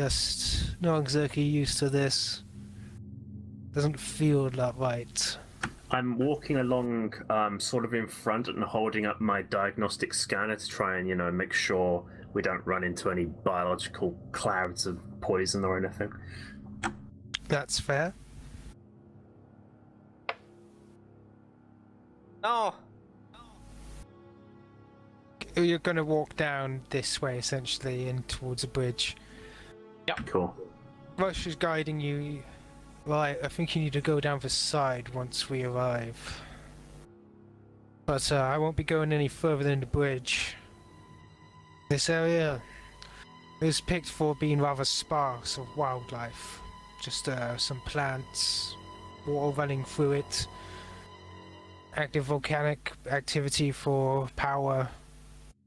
just not exactly used to this. Doesn't feel that right. I'm walking along sort of in front and holding up my diagnostic scanner to try and, make sure we don't run into any biological clouds of poison or anything. That's fair. No! You're going to walk down this way, essentially, in towards a bridge. Yep. Cool. Roshi is guiding you. Right, I think you need to go down the side once we arrive. But I won't be going any further than the bridge. This area is picked for being rather sparse of wildlife. Just some plants, water running through it, active volcanic activity for power,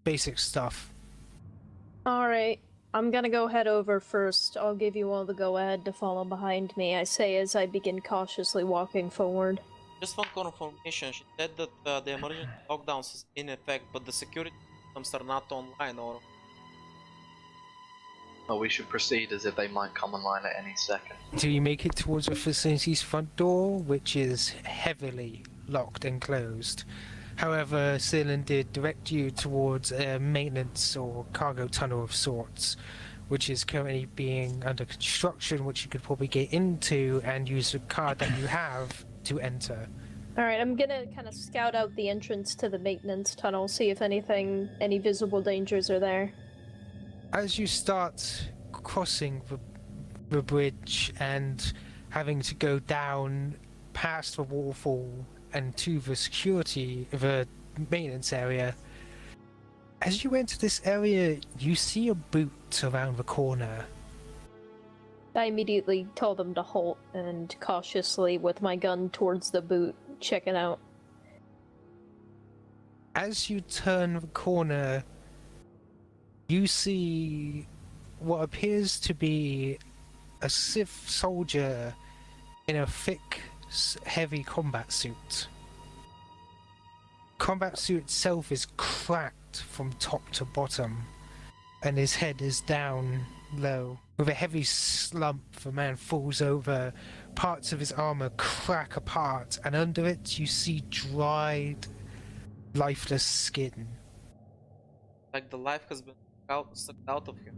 basic stuff. Alright, I'm gonna go head over first. I'll give you all the go-ahead to follow behind me, I say as I begin cautiously walking forward. Just one confirmation. She said that the emergency lockdowns is in effect, but the security systems are not online, or... Oh, we should proceed as if they might come online at any second. Do you make it towards the facility's front door, which is heavily locked and closed? However, Ceylon did direct you towards a maintenance or cargo tunnel of sorts, which is currently being under construction, which you could probably get into and use the card that you have to enter. Alright, I'm gonna kind of scout out the entrance to the maintenance tunnel, see if any visible dangers are there. As you start crossing the bridge and having to go down past the waterfall and to the maintenance area, as you enter this area, you see a boot around the corner. I immediately tell them to halt and cautiously, with my gun towards the boot, check it out. As you turn the corner, you see what appears to be a Sith soldier in a thick, heavy combat suit. Combat suit itself is cracked from top to bottom, and his head is down low. With a heavy slump, the man falls over, parts of his armor crack apart, and under it you see dried, lifeless skin. Like the life has been sucked out of him.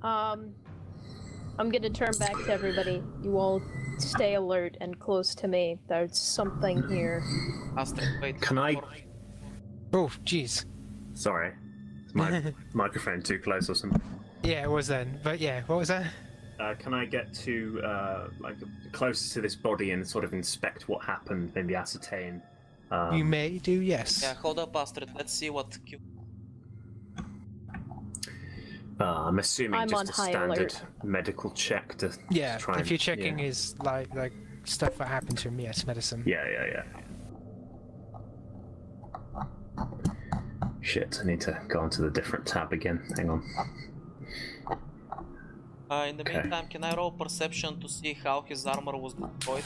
I'm gonna turn back to everybody. You all stay alert and close to me. There's something here. Astrid, wait. Can I... Oh, jeez. Sorry. Is my microphone too close or something? Yeah, it was then. But yeah, what was that? Can I get to, closer to this body and sort of inspect what happened, maybe ascertain? You may do, yes. Yeah, hold up, Astrid. Let's see what... I'm assuming I'm just a on high standard alert. medical check to Yeah, try if and, you're checking yeah. his like stuff that happened to him, yes, medicine. Yeah. Shit, I need to go onto the different tab again. Hang on. In the meantime, can I roll perception to see how his armor was destroyed?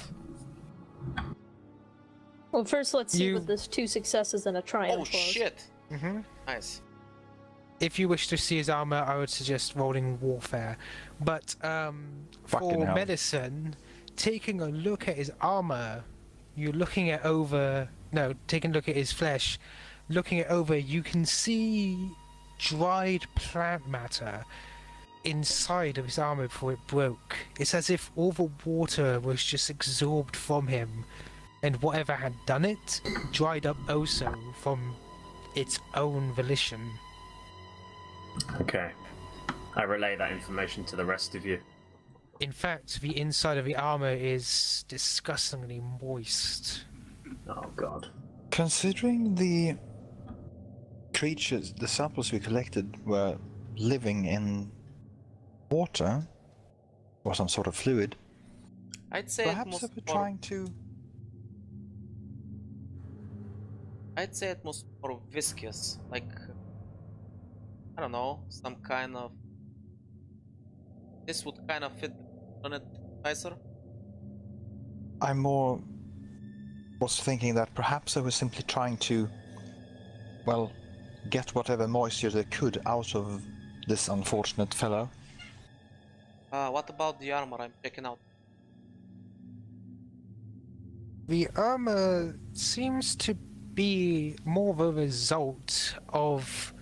Well, first let's see what this 2 successes and a triumph Oh was. shit! Mm-hmm. Nice. If you wish to see his armor, I would suggest rolling warfare. But for hell. medicine, taking a look at his armor, you're looking at taking a look at his flesh, looking it over, you can see dried plant matter inside of his armor before it broke. It's as if all the water was just absorbed from him, and whatever had done it dried up also from its own volition. Okay. I relay that information to the rest of you. In fact, the inside of the armor is disgustingly moist. Oh god. Considering the creatures, the samples we collected were living in water or some sort of fluid, I'd say perhaps they were trying to... I'd say it was more viscous, like I don't know, some kind of. This would kind of fit on it nicer. I more was thinking that perhaps they were simply trying to, well, get whatever moisture they could out of this unfortunate fellow. What about the armor? I'm checking out. The armor seems to be more of a result of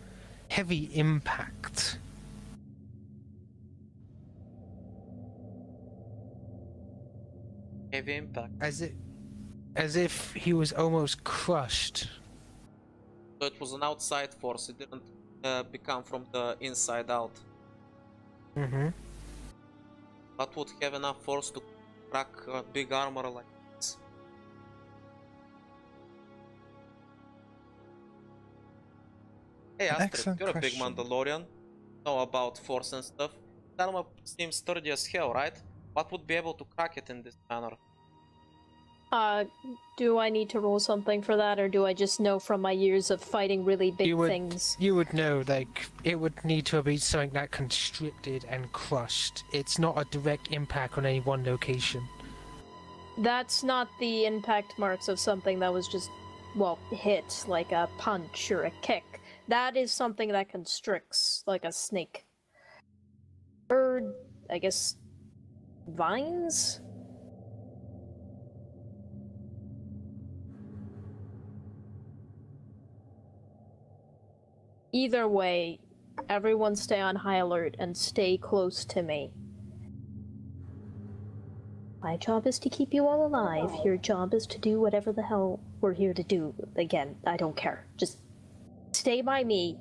heavy impact. Heavy impact. As if he was almost crushed. So it was an outside force. It didn't become from the inside out. Mm-hmm. What would have enough force to crack a big armor like this? Hey Astrid, excellent you're a big question. Mandalorian. Know about force and stuff. That armor seems sturdy as hell, right? What would be able to crack it in this manner? Do I need to roll something for that, or do I just know from my years of fighting really big things? You would know, like, it would need to be something that constricted and crushed. It's not a direct impact on any one location. That's not the impact marks of something that was just, well, hit, like a punch or a kick. That is something that constricts, like a snake. Or, I guess, vines? Either way, everyone stay on high alert and stay close to me. My job is to keep you all alive. Your job is to do whatever the hell we're here to do. Again, I don't care. Just stay by me.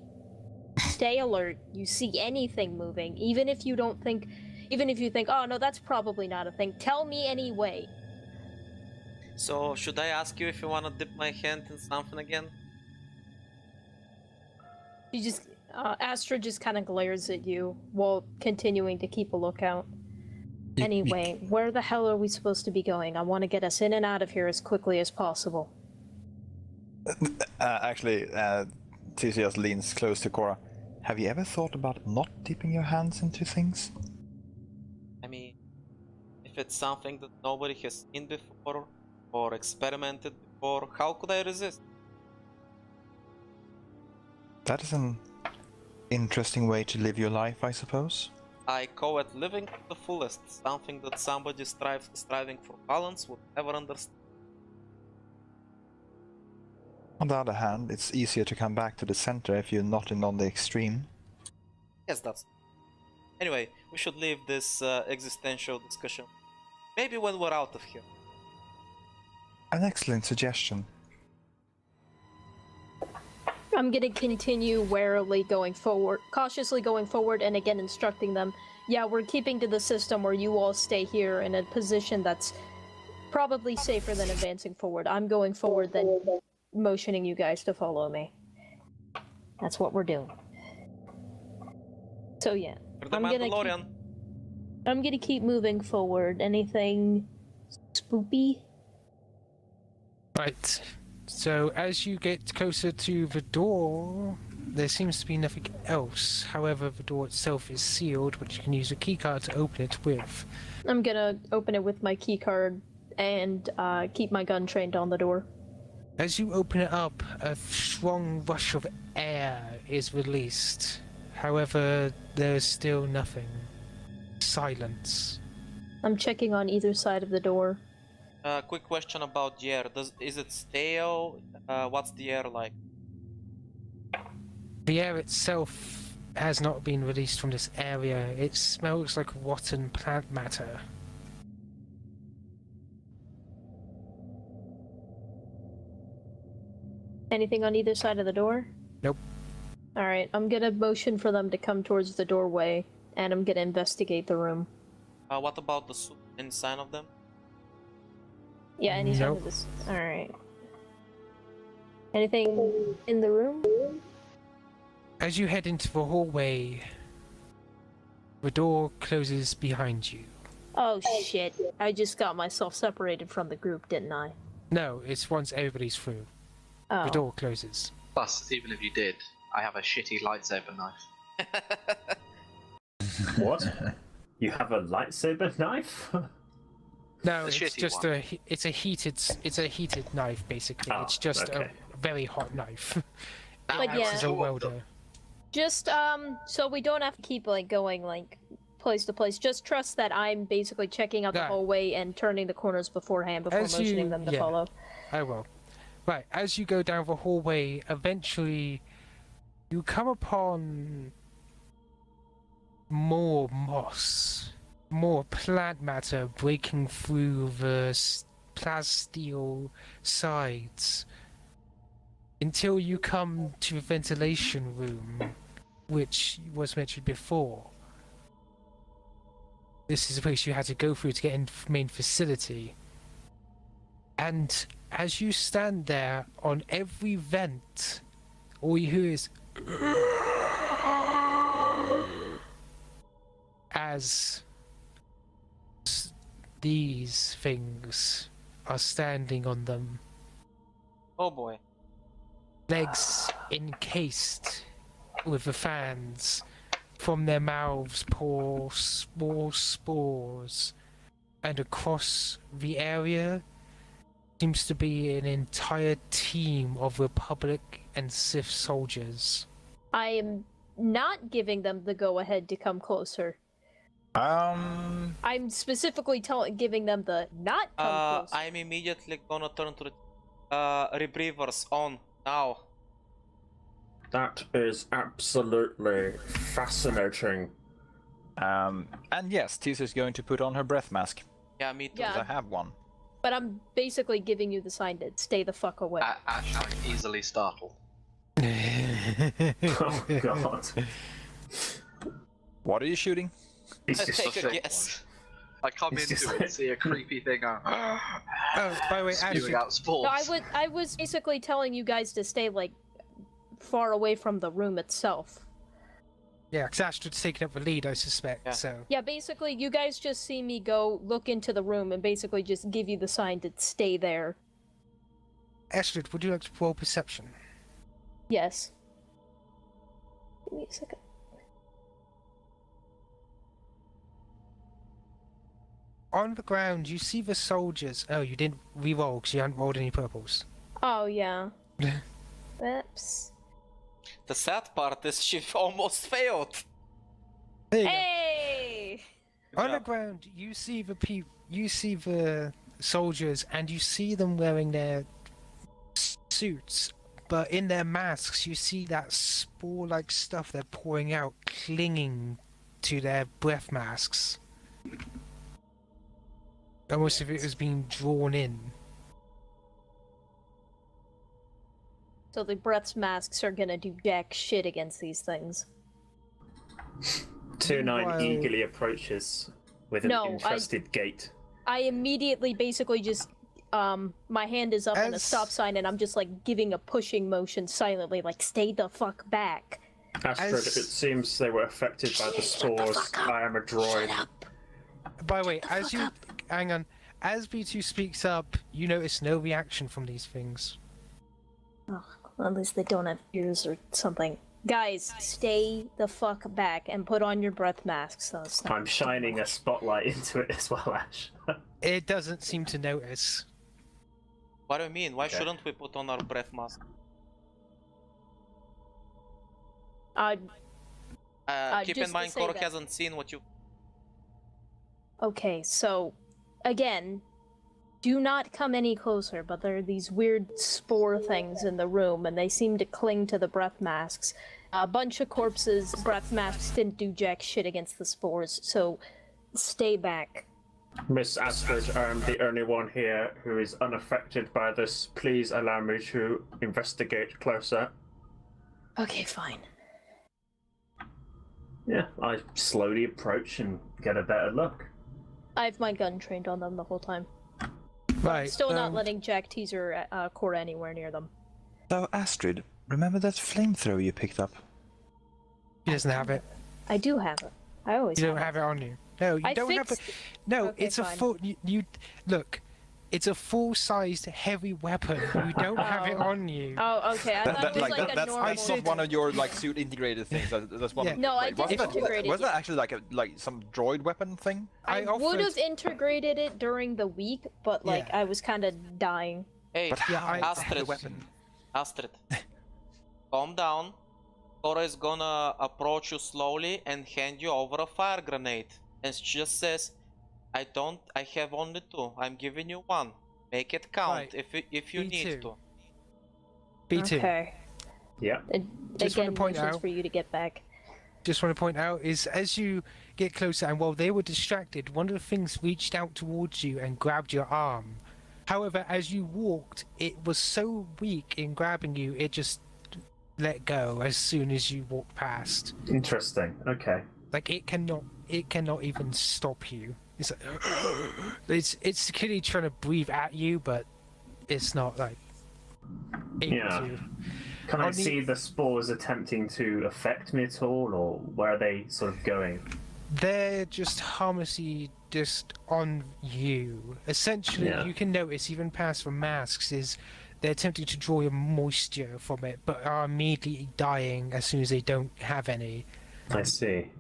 Stay alert. You see anything moving, even if you think, oh no, that's probably not a thing. Tell me anyway. So, should I ask you if you wanna dip my hand in something again? You just, Astrid just kind of glares at you while continuing to keep a lookout. Anyway, where the hell are we supposed to be going? I want to get us in and out of here as quickly as possible. Actually, Theseus leans close to Cora. Have you ever thought about not dipping your hands into things? I mean, if it's something that nobody has seen before or experimented before, how could I resist? That is an interesting way to live your life, I suppose. I call it living to the fullest, something that somebody striving for balance would never understand. On the other hand, it's easier to come back to the center if you're not in on the extreme. Yes, that's... Anyway, we should leave this existential discussion. Maybe when we're out of here. An excellent suggestion. I'm gonna continue warily going forward, cautiously going forward, and again instructing them, yeah, we're keeping to the system where you all stay here in a position that's probably safer than advancing forward. I'm going forward, then motioning you guys to follow me. That's what we're doing. So yeah, For the Mandalorian. I'm gonna keep moving forward. Anything spoopy? Right. So as you get closer to the door, there seems to be nothing else. However, the door itself is sealed, which you can use a keycard to open it with. I'm gonna open it with my keycard and keep my gun trained on the door. As you open it up, a strong rush of air is released. However, there is still nothing. Silence. I'm checking on either side of the door. Quick question about the air. Is it stale? What's the air like? The air itself has not been released from this area. It smells like rotten plant matter. Anything on either side of the door? Nope. Alright, I'm gonna motion for them to come towards the doorway, and I'm gonna investigate the room. What about the soup inside of them? Yeah, any sign Nope. of this. Alright. Anything in the room? As you head into the hallway, the door closes behind you. Oh shit. I just got myself separated from the group, didn't I? No, it's once everybody's through. Oh. The door closes. Plus, even if you did, I have a shitty lightsaber knife. What? You have a lightsaber knife? No, The it's shitty just one. it's a heated knife basically. Oh, it's just okay. a very hot knife. But Acts yeah. as a welder. Just, so we don't have to keep, like, going, like, place to place. Just trust that I'm basically checking out the Right. hallway and turning the corners beforehand before As motioning you- them to yeah. follow. I will. Right, as you go down the hallway, eventually you come upon more moss, more plant matter breaking through the plasteel sides until you come to the ventilation room, which was mentioned before. This is the place you had to go through to get in the main facility. And as you stand there, on every vent, all you hear is as these things are standing on them, Oh boy. legs encased with the fans. From their mouths pour small spores, and across the area seems to be an entire team of Republic and Sith soldiers. I am not giving them the go-ahead to come closer. I'm specifically giving them the not come closer. I'm immediately gonna turn to the rebreathers on now. That is absolutely fascinating. And yes, Tisa's going to put on her breath mask. Yeah, me too. Yeah. 'Cause I have one. But I'm basically giving you the sign to stay the fuck away. Ash, I'm easily startled. Oh god. What are you shooting? He's Take just a guess. I come It's just into it, like- see a creepy thing, Oh, by the way, spewing Astrid, out spores. No, I was basically telling you guys to stay like far away from the room itself. yeah, because Astrid's taking up the lead, I suspect. Yeah. So Yeah, basically you guys just see me go look into the room and basically just give you the sign to stay there. Astrid, would you like to roll perception? Yes. Give me a second. On the ground, you see the soldiers. Oh, you didn't re-roll because you hadn't rolled any purples. Oh yeah. Oops. The sad part is she almost failed. There you go. Hey! Good On the job. ground, you see the soldiers, and you see them wearing their suits, but in their masks, you see that spore-like stuff they're pouring out, clinging to their breath masks, almost if it was being drawn in. So the breath's masks are gonna do jack shit against these things. 2-9 Meanwhile- eagerly approaches with an No, I- interested gait. I immediately basically just my hand is up in a As- stop sign and I'm just like giving a pushing motion silently, like stay the fuck back. Astrid, As- it seems they were affected by the spores. I am a droid. By the way, hang on, as B2 speaks up, you notice no reaction from these things. Oh, at least they don't have ears or something. Guys, stay the fuck back and put on your breath masks. So it's not- I'm shining a spotlight into it as well, Ash. It doesn't seem to notice. What do you mean? Why Okay. shouldn't we put on our breath mask? Keep just in to mind, say Korax that- hasn't seen what you. Okay, so again, do not come any closer, but there are these weird spore things in the room and they seem to cling to the breath masks. A bunch of corpses, breath masks didn't do jack shit against the spores, so stay back. Miss Astrid, I am the only one here who is unaffected by this. Please allow me to investigate closer. Okay, fine. Yeah, I slowly approach and get a better look. I have my gun trained on them the whole time. Right. Still not letting Jack Teaser Cora anywhere near them. So, Astrid, remember that flamethrower you picked up? He doesn't have it. I do have it. I always You don't have it on you. No, you I don't have it. fixed- No, Okay, it's a fine. full. You look. It's a full-sized heavy weapon. You don't have it Oh. on you. Oh, okay. I thought it was like a that's normal. said- not one of your like suit integrated things. That's one. Yeah. Of, No, I wait, wasn't that- disintegrated Was it. that actually like some droid weapon thing? I would offered- have integrated it during the week, but like Yeah. I was kind of dying. Hey, But Yeah, how? I- The Astrid. weapon. Astrid. Calm down. Cora is gonna approach you slowly and hand you over a fire grenade. And she just says, I have only 2. I'm giving you 1. Make it count Right. if you need B2. to. B2. Okay. Yeah. Just wanna Again, point missions out- for you to get back. Just want to point out is as you get closer and while they were distracted, one of the things reached out towards you and grabbed your arm. However, as you walked, it was so weak in grabbing you, it just let go as soon as you walked past. Interesting. Okay. Like it cannot even stop you. It's like, it's clearly trying to breathe at you, but it's not like able Yeah. to. Can I On the- see the spores attempting to affect me at all, or where are they sort of going? They're just harmlessly just on you. Essentially, Yeah. you can notice even past the masks is they're attempting to draw your moisture from it, but are immediately dying as soon as they don't have any. I see.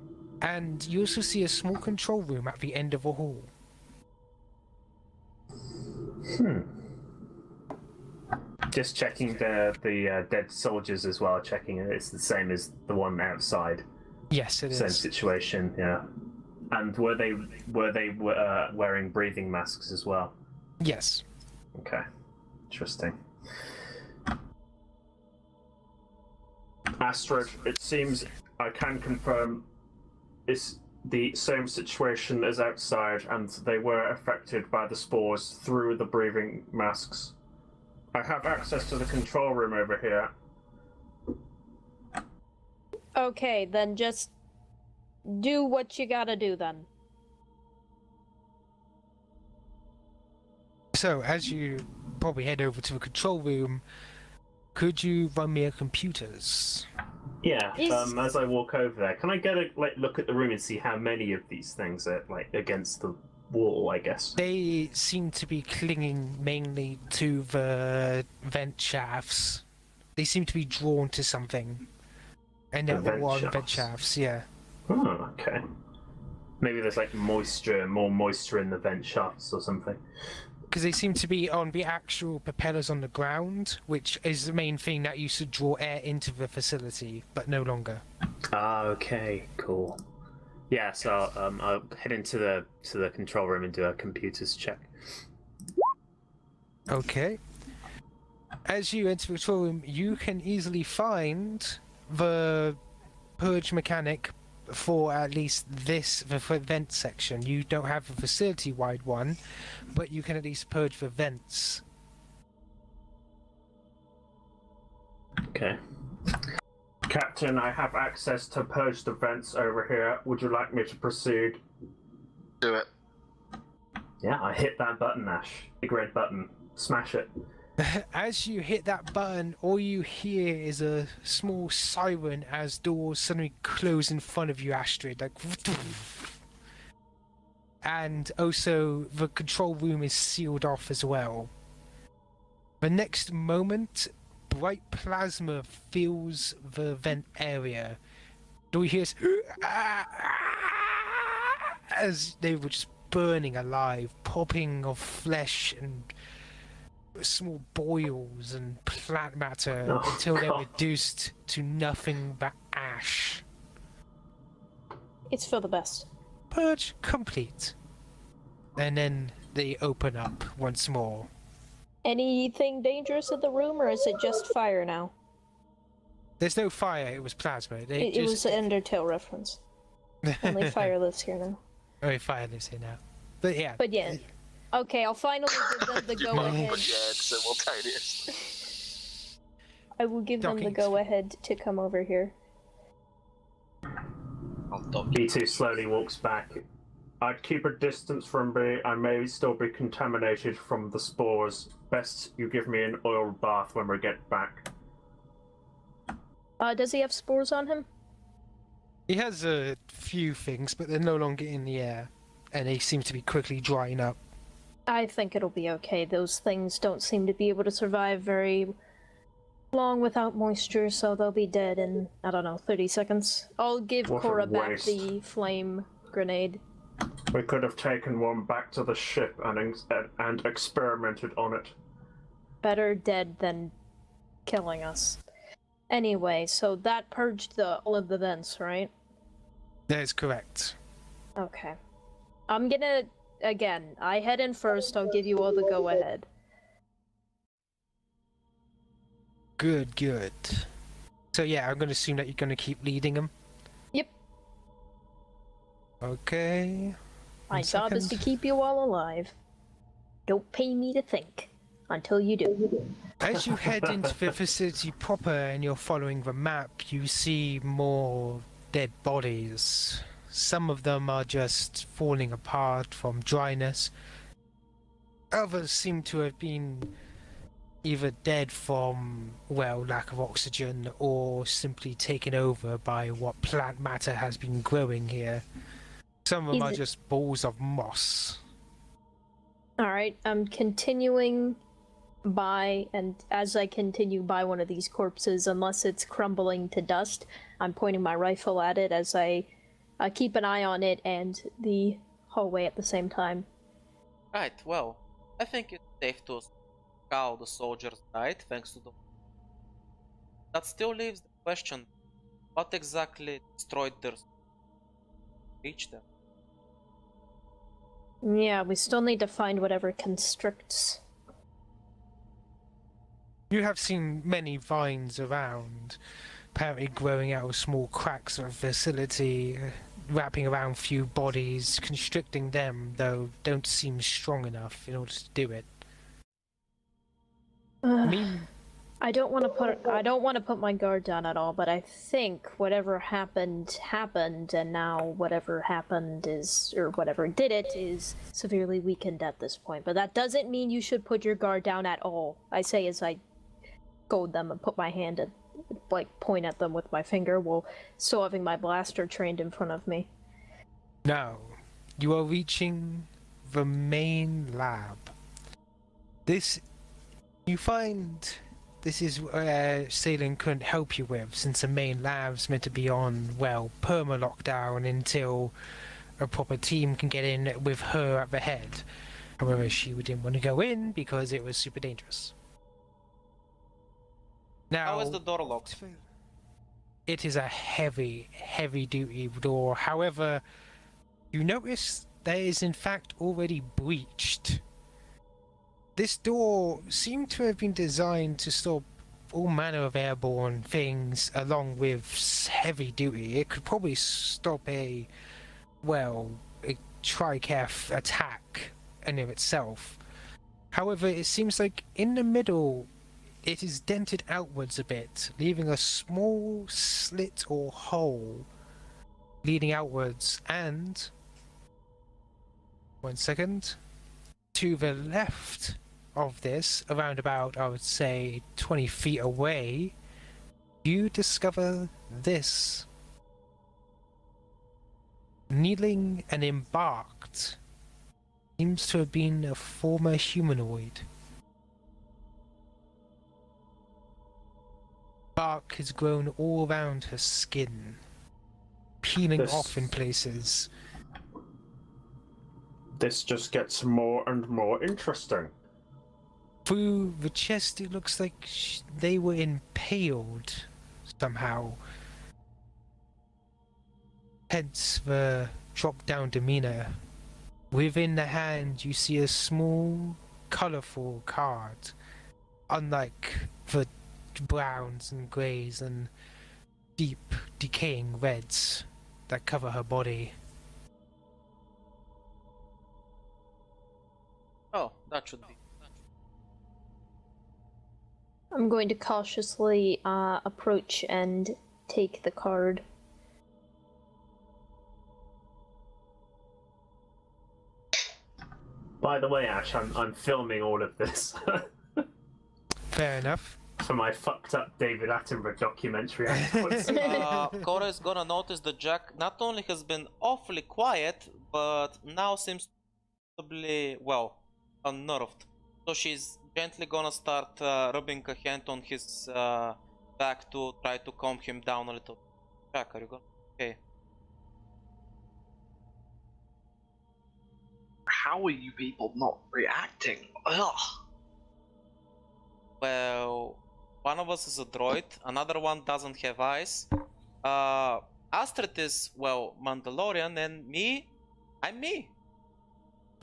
And you also see a small control room at the end of a hall. Just checking the dead soldiers as well. Checking it's the same as the one outside. Yes, it Same is. situation. Yeah. And were they wearing breathing masks as well? Yes. Okay. Interesting. Astrid, it seems I can confirm it's the same situation as outside, and they were affected by the spores through the breathing masks. I have access to the control room over here. Okay, then just do what you gotta do then. So, as you probably head over to the control room, could you run me a computers? Yeah. Is- As I walk over there, can I get a look at the room and see how many of these things are against the wall? I guess. They seem to be clinging mainly to the vent shafts. They seem to be drawn to something. And The they're vent all on vent shafts. shafts, yeah. Oh, okay. Maybe there's more moisture in the vent shafts or something. Because they seem to be on the actual propellers on the ground, which is the main thing that used to draw air into the facility, but no longer. Ah, okay, cool. Yeah, so I'll head into the control room and do a computers check. Okay. As you enter the control room, you can easily find the purge mechanic for at least the vent section. You don't have a facility-wide one, but you can at least purge the vents. Okay. Captain, I have access to purge the vents over here. Would you like me to proceed? Do it. Yeah, I hit that button, Ash. Big red button. Smash it. As you hit that button, all you hear is a small siren as doors suddenly close in front of you, Astrid. Like, and also the control room is sealed off as well. The next moment, bright plasma fills the vent area. All you hear is as they were just burning alive, popping of flesh and small boils and plant matter Oh, until they're God. reduced to nothing but ash. It's for the best. Purge complete. And then they open up once more. Anything dangerous in the room, or is it just fire now? There's no fire, it was plasma. They It was just... an Undertale reference. Only fire lives here now. Only fire lives here now. But yeah. But yeah. Okay, I'll finally give them the go-ahead. Yeah, simultaneously. I will give them the Docking. go-ahead to come over here. I'll dock you. B2 slowly walks back. I'd keep a distance from me. I may still be contaminated from the spores. Best you give me an oil bath when we get back. Does he have spores on him? He has a few things, but they're no longer in the air. And they seem to be quickly drying up. I think it'll be okay. Those things don't seem to be able to survive very long without moisture, so they'll be dead in, I don't know, 30 seconds. I'll give What a Cora back waste. the flame grenade. We could have taken one back to the ship and experimented on it. Better dead than killing us. Anyway, so that purged all of the vents, right? That is correct. Okay. I'm gonna, again, I head in first, I'll give you all the go-ahead. Good, good. So yeah, I'm gonna assume that you're gonna keep leading them. Yep. Okay. My One job is to second. keep you all alive. Don't pay me to think. Until you do. As you head into the facility proper and you're following the map, you see more dead bodies. Some of them are just falling apart from dryness. Others seem to have been either dead from, well, lack of oxygen or simply taken over by what plant matter has been growing here. Some of them are Is it- just balls of moss. Alright, I'm continuing by, and as I continue by one of these corpses, unless it's crumbling to dust, I'm pointing my rifle at it as I keep an eye on it and the hallway at the same time. Right, well, I think it's safe to how the soldiers died thanks to the... That still leaves the question, what exactly destroyed their... reach them? Yeah, we still need to find whatever constricts. You have seen many vines around, apparently growing out of small cracks of the facility, wrapping around few bodies, constricting them, though don't seem strong enough in order to do it. I mean, I don't want to put my guard down at all, but I think whatever happened, and now whatever happened is, or whatever did it, is severely weakened at this point. But that doesn't mean you should put your guard down at all. I say as I goad them and put my hand at, point at them with my finger while still having my blaster trained in front of me. now, you are reaching the main lab. You find this is where Salen couldn't help you with, since the main lab's meant to be on, well, perma-lockdown until a proper team can get in with her at the head. However, she didn't want to go in because it was super dangerous. Now, How is the door locked? it is a heavy, heavy-duty door. However, you notice there is in fact already breached. This door seemed to have been designed to stop all manner of airborne things along with heavy duty. It could probably stop a Tricaf attack in of itself. However, it seems like in the middle it is dented outwards a bit, leaving a small slit or hole leading outwards, and... one second. To the left of this, around about, I would say, 20 feet away, you discover this. Kneeling and embarked seems to have been a former humanoid. Bark has grown all around her skin, peeling off in places. This just gets more and more interesting. Through the chest, it looks like they were impaled somehow. Hence the drop-down demeanor. Within the hand, you see a small, colorful card. Unlike the browns and greys and deep, decaying reds that cover her body. Oh, that should be. I'm going to cautiously approach and take the card. By the way, Ash, I'm filming all of this Fair enough. for my fucked up David Attenborough documentary afterwards. Cora is gonna notice that Jack not only has been awfully quiet, but now seems to be, well, unnerved. So she's gently gonna start rubbing a hand on his back to try to calm him down a little. Jack, are you going? Okay. How are you people not reacting? Ugh. Well, one of us is a droid, another one doesn't have eyes. Astrid is, well, Mandalorian, and me, I'm me.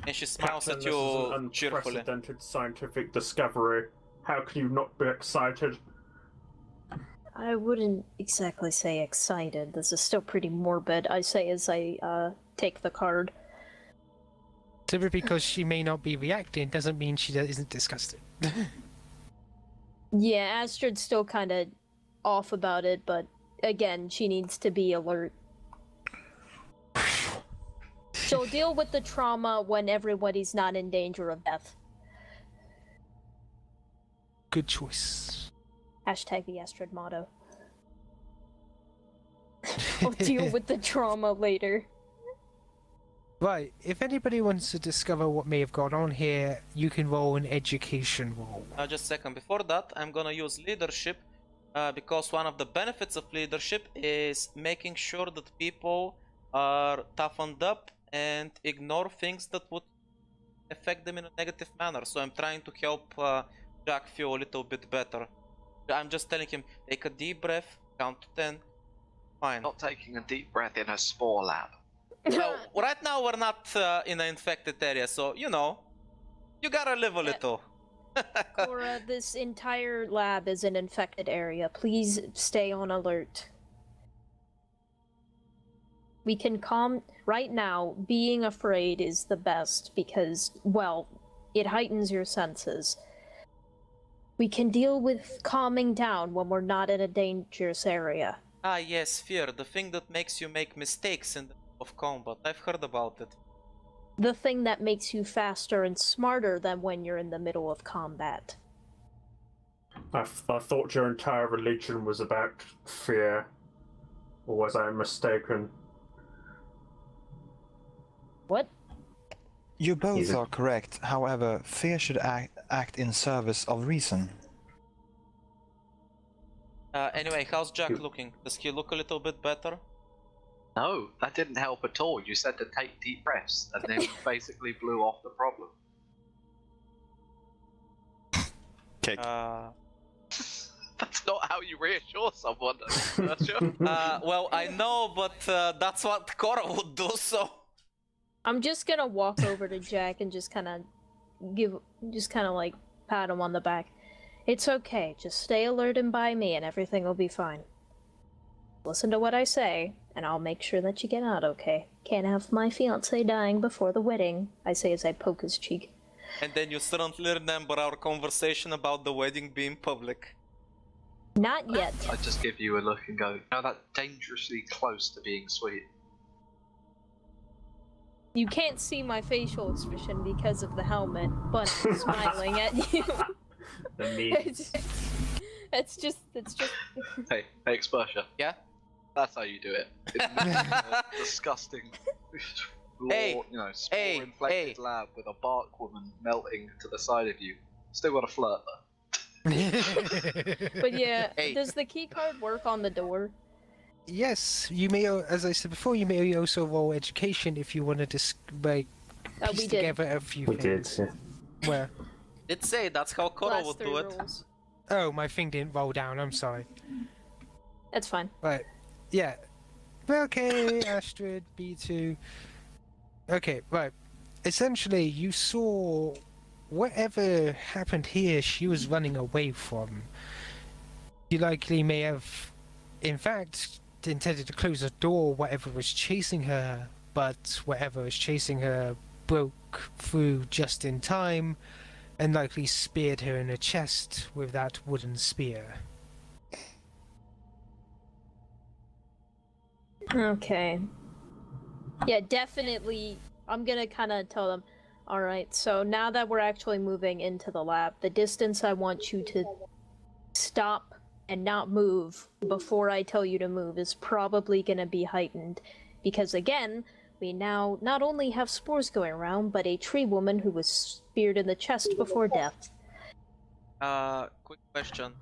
And she smiles Captain, at this is you an cheerfully. unprecedented scientific discovery. How can you not be excited? I wouldn't exactly say excited. This is still pretty morbid, I say as I take the card. Simply because she may not be reacting doesn't mean she isn't disgusted. Yeah, Astrid's still kind of off about it, but again, she needs to be alert. She'll deal with the trauma when everybody's not in danger of death. Good choice. Hashtag the Astrid motto. We'll deal with the trauma later. Right, if anybody wants to discover what may have gone on here, you can roll an education roll. Just a second. Before that, I'm gonna use leadership because one of the benefits of leadership is making sure that people are toughened up and ignore things that would affect them in a negative manner. So I'm trying to help Jack feel a little bit better. I'm just telling him, take a deep breath, count to 10. Fine. Not taking a deep breath in a spore lab. Well, right now we're not in an infected area, so you know, you gotta live a little. Cora, this entire lab is an infected area. Please stay on alert. We can calm... Right now, being afraid is the best because, well, it heightens your senses. We can deal with calming down when we're not in a dangerous area. Ah yes, fear, the thing that makes you make mistakes in the middle of combat. I've heard about it. The thing that makes you faster and smarter than when you're in the middle of combat. I thought your entire religion was about fear. Or was I mistaken? What? You both Either. are correct. However, fear should act in service of reason. Anyway, how's Jack looking? Does he look a little bit better? No, that didn't help at all. You said to take deep breaths, and then you basically blew off the problem. Kick. That's not how you reassure someone, Roger. Well, I know, but that's what Cora would do, so... I'm just gonna walk over to Jack and just kind of like pat him on the back. It's okay, just stay alert and by me and everything will be fine. Listen to what I say, and I'll make sure that you get out okay. Can't have my fiancé dying before the wedding, I say as I poke his cheek. And then you suddenly remember our conversation about the wedding being public. Not yet. I just give you a look and go, no, that's dangerously close to being sweet. You can't see my facial expression because of the helmet, but I'm smiling at you. The memes. It's just... Hey, Experta. Yeah? That's how you do it. In a disgusting, Hey, spore-inflected lab with a bark woman melting to the side of you. Still got a flirt though. But yeah, Hey. does the key card work on the door? Yes, you may, as I said before, you may also roll education if you want to piece We did. together a few We did. things. Yeah. Where? Did say that's how Cora Last would 3 do it. rolls. Oh, my thing didn't roll down, I'm sorry. That's fine. Right, yeah. Okay, Astrid, B2. Okay, right. Essentially, you saw whatever happened here she was running away from. You likely may have, in fact, intended to close the door, whatever was chasing her, but whatever was chasing her broke through just in time and likely speared her in the chest with that wooden spear. Okay. Yeah, definitely. I'm gonna kind of tell them, alright, so now that we're actually moving into the lab, the distance I want you to stop and not move before I tell you to move is probably gonna be heightened. Because again, we now not only have spores going around, but a tree woman who was speared in the chest before death. Quick question.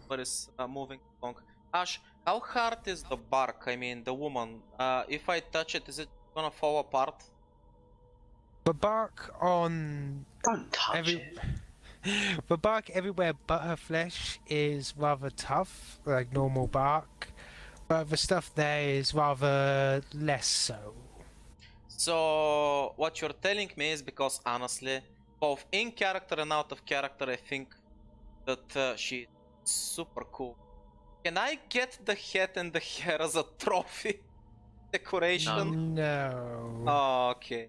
What is moving along? Ash, how hard is the bark? I mean, the woman. If I touch it, is it gonna fall apart? The bark on Don't touch every it. The bark everywhere but her flesh is rather tough, like normal bark, but the stuff there is rather less so. So what you're telling me is, because honestly, both in character and out of character, I think that she's super cool. Can I get the head and the hair as a trophy decoration? No. Oh, okay.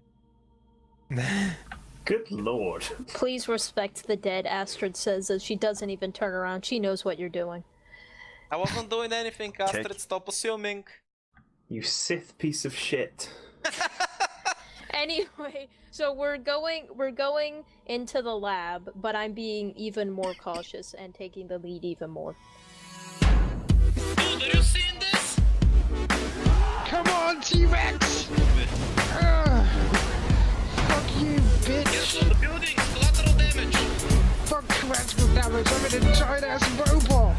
Good lord. Please respect the dead, Astrid says as she doesn't even turn around. She knows what you're doing. I wasn't doing anything, Astrid. Stop assuming. You Sith piece of shit. Anyway, so we're going into the lab, but I'm being even more cautious and taking the lead even more. Dude, are you seeing this? Come on, T-Rex! Fuck you, bitch! Yes, on the buildings, collateral damage. Fuck collateral damage, I'm an giant-ass robot!